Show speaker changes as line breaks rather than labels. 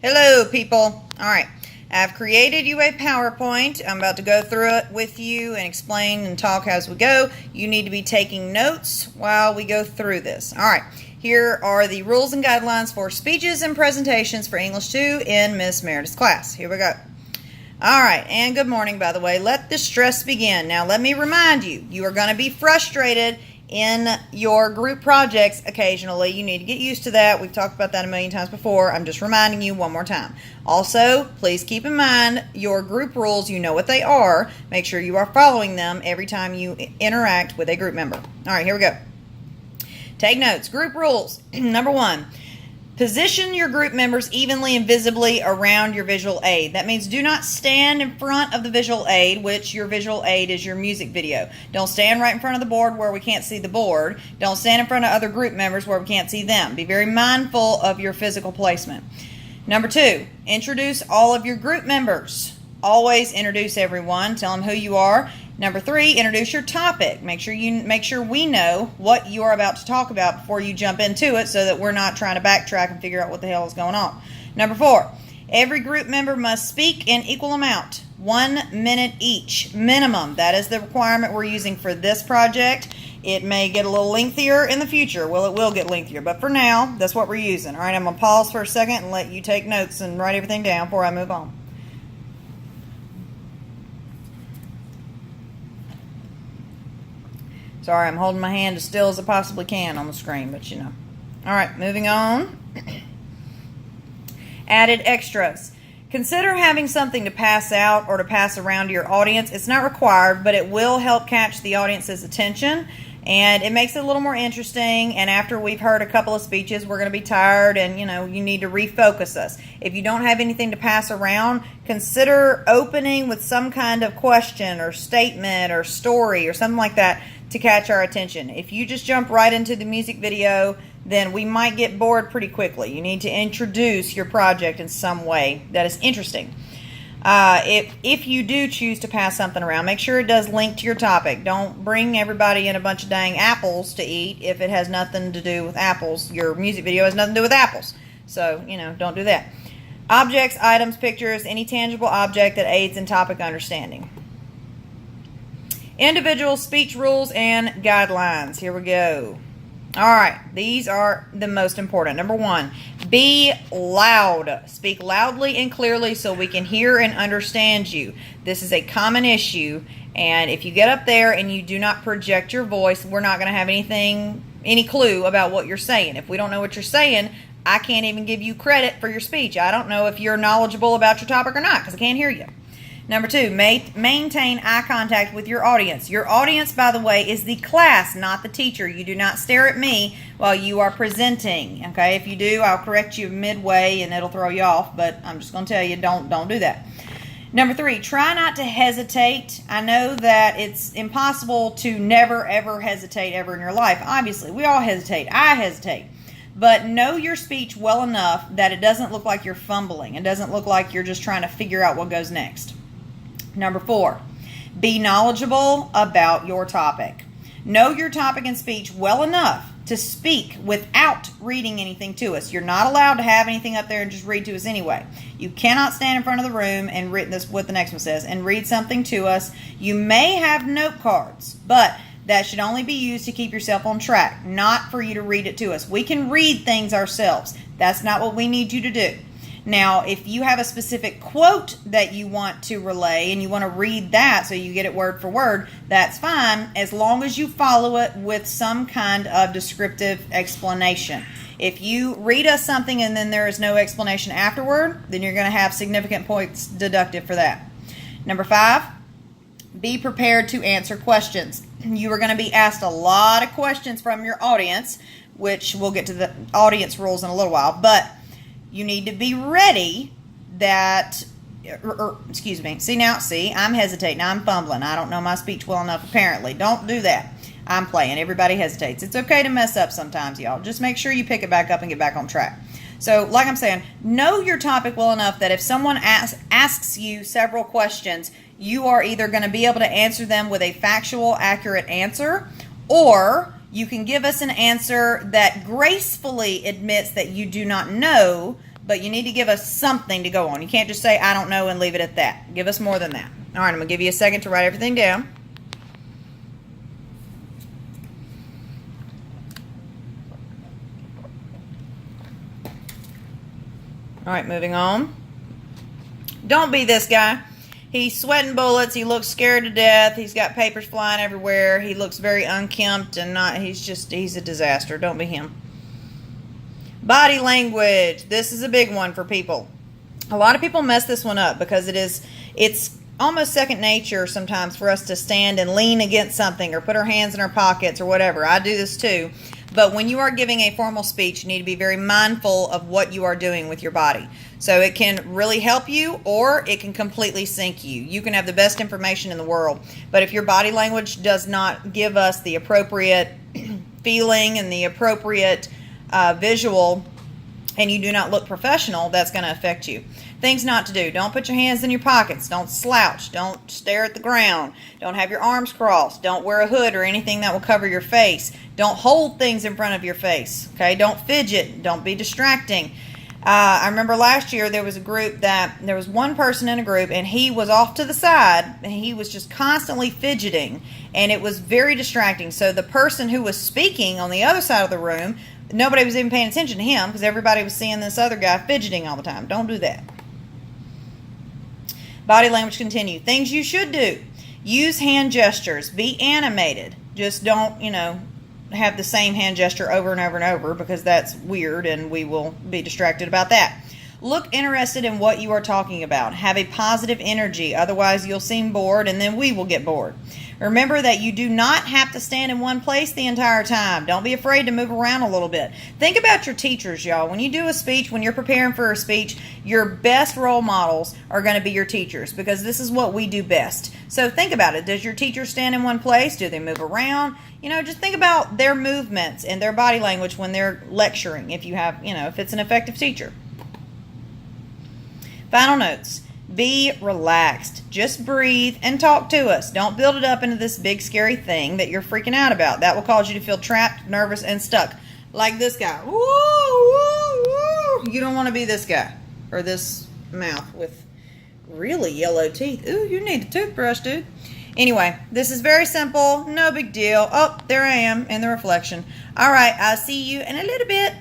Hello, people. All right, I've created you a PowerPoint. I'm about to go through it with you and explain and talk as we go. You need to be taking notes while we go through this. All right, here are the rules and guidelines for speeches and presentations for English 2 in Miss Meredith's class. Here we go. All right, and good morning, by the way. Let the stress begin. Now, let me remind you, you are going to be frustrated in your group projects occasionally. You need to get used to that. We've talked about that a million times before. I'm just reminding you one more time. Also, please keep in mind your group rules. You know what they are. Make sure you are following them every time you interact with a group member. All right, here we go. Take notes. Group rules. Number 1. Position your group members evenly and visibly around your visual aid. That means do not stand in front of the visual aid, which your visual aid is your music video. Don't stand right in front of the board where we can't see the board. Don't stand in front of other group members where we can't see them. Be very mindful of your physical placement. Number 2, introduce all of your group members. Always introduce everyone. Tell them who you are. Number 3, introduce your topic. Make sure we know what you are about to talk about before you jump into it so that we're not trying to backtrack and figure out what the hell is going on. Number 4, every group member must speak in equal amount, 1 minute each, minimum. That is the requirement we're using for this project. It may get a little lengthier in the future. Well, it will get lengthier, but for now, that's what we're using. All right, I'm going to pause for a second and let you take notes and write everything down before I move on. Sorry, I'm holding my hand as still as I possibly can on the screen, but you know. All right, moving on. Added extras. Consider having something to pass out or to pass around to your audience. It's not required, but it will help catch the audience's attention, and it makes it a little more interesting. And after we've heard a couple of speeches, we're going to be tired, and you need to refocus us. If you don't have anything to pass around, consider opening with some kind of question or statement or story or something like that to catch our attention. If you just jump right into the music video, then we might get bored pretty quickly. You need to introduce your project in some way that is interesting. If you do choose to pass something around, make sure it does link to your topic. Don't bring everybody in a bunch of dang apples to eat if it has nothing to do with apples. Your music video has nothing to do with apples. So, don't do that. Objects, items, pictures, any tangible object that aids in topic understanding. Individual speech rules and guidelines. Here we go. All right, these are the most important. Number 1, be loud. Speak loudly and clearly so we can hear and understand you. This is a common issue, and if you get up there and you do not project your voice, we're not going to have any clue about what you're saying. If we don't know what you're saying, I can't even give you credit for your speech. I don't know if you're knowledgeable about your topic or not because I can't hear you. Number 2, maintain eye contact with your audience. Your audience, by the way, is the class, not the teacher. You do not stare at me while you are presenting. Okay, if you do, I'll correct you midway and it'll throw you off, but I'm just going to tell you, don't do that. Number 3, try not to hesitate. I know that it's impossible to never, ever hesitate ever in your life. Obviously, we all hesitate. I hesitate. But know your speech well enough that it doesn't look like you're fumbling. It doesn't look like you're just trying to figure out what goes next. Number 4, be knowledgeable about your topic. Know your topic and speech well enough to speak without reading anything to us. You're not allowed to have anything up there and just read to us anyway. You cannot stand in front of the room and read this, what the next one says, and read something to us. You may have note cards, but that should only be used to keep yourself on track, not for you to read it to us. We can read things ourselves. That's not what we need you to do. Now, if you have a specific quote that you want to relay and you want to read that so you get it word for word, that's fine as long as you follow it with some kind of descriptive explanation. If you read us something and then there is no explanation afterward, then you're going to have significant points deducted for that. Number 5, be prepared to answer questions. You are going to be asked a lot of questions from your audience, which we'll get to the audience rules in a little while, but you need to be ready that, excuse me, see, I'm hesitating, I'm fumbling, I don't know my speech well enough apparently. Don't do that. I'm playing, everybody hesitates. It's okay to mess up sometimes, y'all. Just make sure you pick it back up and get back on track. So, like I'm saying, know your topic well enough that if someone asks you several questions, you are either going to be able to answer them with a factual, accurate answer, or you can give us an answer that gracefully admits that you do not know But you need to give us something to go on. You can't just say, I don't know, and leave it at that. Give us more than that. All right, I'm going to give you a second to write everything down. All right, moving on. Don't be this guy. He's sweating bullets. He looks scared to death. He's got papers flying everywhere. He looks very unkempt and he's a disaster. Don't be him. Body language. This is a big one for people. A lot of people mess this one up because it's almost second nature sometimes for us to stand and lean against something or put our hands in our pockets or whatever. I do this too. But when you are giving a formal speech, you need to be very mindful of what you are doing with your body. So it can really help you or it can completely sink you. You can have the best information in the world, but if your body language does not give us the appropriate feeling and the appropriate visual, and you do not look professional, that's going to affect you. Things not to do. Don't put your hands in your pockets. Don't slouch. Don't stare at the ground. Don't have your arms crossed. Don't wear a hood or anything that will cover your face. Don't hold things in front of your face. Okay? Don't fidget. Don't be distracting. I remember last year there was one person in a group and he was off to the side and he was just constantly fidgeting and it was very distracting. So the person who was speaking on the other side of the room, nobody was even paying attention to him because everybody was seeing this other guy fidgeting all the time. Don't do that. Body language continue. Things you should do. Use hand gestures. Be animated. Just don't, have the same hand gesture over and over and over because that's weird and we will be distracted about that. Look interested in what you are talking about. Have a positive energy. Otherwise, you'll seem bored and then we will get bored. Remember that you do not have to stand in one place the entire time. Don't be afraid to move around a little bit. Think about your teachers, y'all. When you do a speech, when you're preparing for a speech, your best role models are going to be your teachers because this is what we do best. So think about it. Does your teacher stand in one place? Do they move around? Just think about their movements and their body language when they're lecturing if you have, if it's an effective teacher. Final notes. Be relaxed. Just breathe and talk to us. Don't build it up into this big scary thing that you're freaking out about. That will cause you to feel trapped, nervous, and stuck. Like this guy. Woo, woo, woo. You don't want to be this guy. Or this mouth with really yellow teeth. Ooh, you need a toothbrush, dude. Anyway, this is very simple. No big deal. Oh, there I am in the reflection. All right, I'll see you in a little bit.